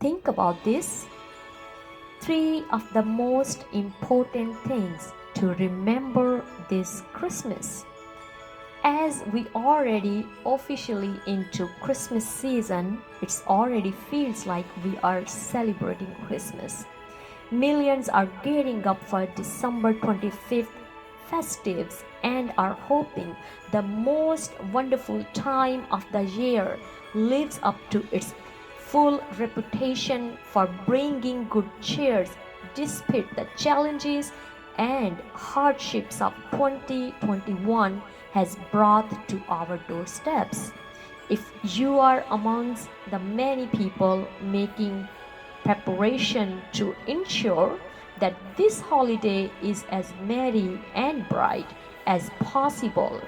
think about this, three of the most important things to remember this Christmas. As we already officially into Christmas season, it already feels like we are celebrating Christmas. Millions are gearing up for December 25th festives and are hoping the most wonderful time of the year lives up to its full reputation for bringing good cheer despite the challenges and hardships of 2021 has brought to our doorsteps. If you are amongst the many people making preparation to ensure that this holiday is as merry and bright as possible,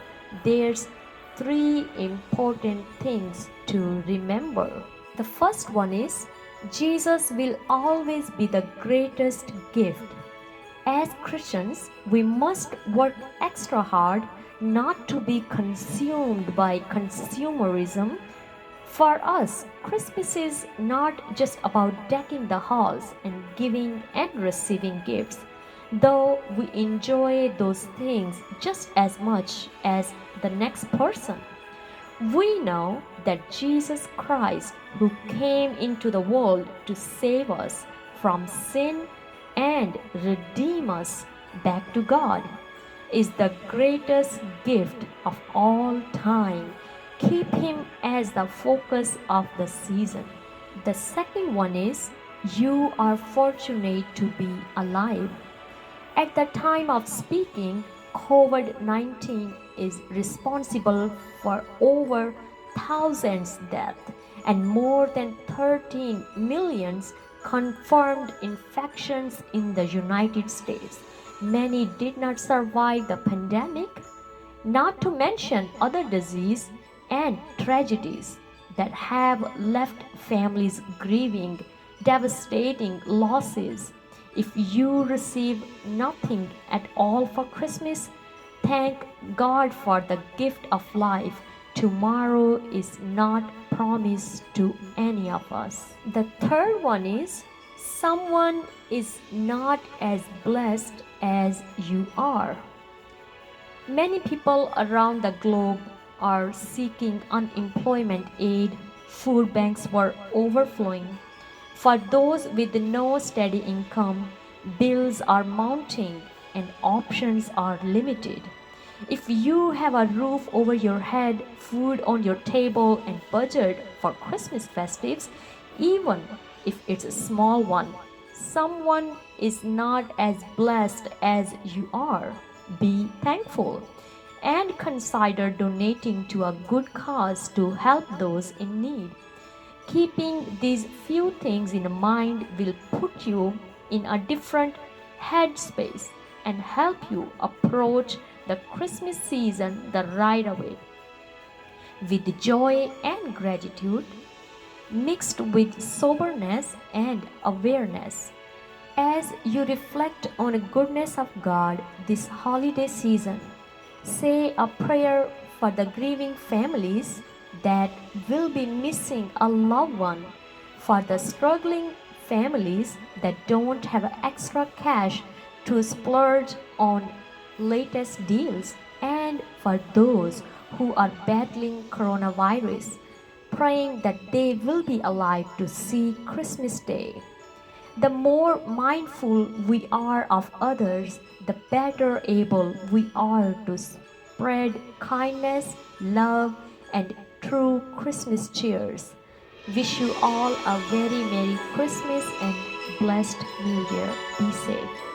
there's three important things to remember. The first one is Jesus will always be the greatest gift. As Christians, we must work extra hard not to be consumed by consumerism. For us, Christmas is not just about decking the halls and giving and receiving gifts, though we enjoy those things just as much as the next person. We know that Jesus Christ, who came into the world to save us from sin and redeem us back to God, is the greatest gift of all time. Keep Him as the focus of the season. The second one is you are fortunate to be alive. At the time of speaking, COVID 19 is responsible for over thousands deaths and more than 13 million confirmed infections in the United States. Many did not survive the pandemic, not to mention other diseases and tragedies that have left families grieving devastating losses. If you receive nothing at all for Christmas, thank God for the gift of life. Tomorrow is not promised to any of us. The third one is someone is not as blessed as you are. Many people around the globe are seeking unemployment aid. Food banks were overflowing. For those with no steady income, bills are mounting and options are limited. If you have a roof over your head, food on your table, and budget for Christmas festives, even if it's a small one, someone is not as blessed as you are. Be thankful and consider donating to a good cause to help those in need. Keeping these few things in mind will put you in a different headspace and help you approach the Christmas season the right way with joy and gratitude mixed with soberness and awareness. As you reflect on the goodness of God this holiday season, say a prayer for the grieving families that will be missing a loved one, for the struggling families that don't have extra cash to splurge on latest deals, and for those who are battling coronavirus, praying that they will be alive to see Christmas Day. The more mindful we are of others, the better able we are to spread kindness, love, and true Christmas cheers. Wish you all a very Merry Christmas and blessed New Year. Be safe.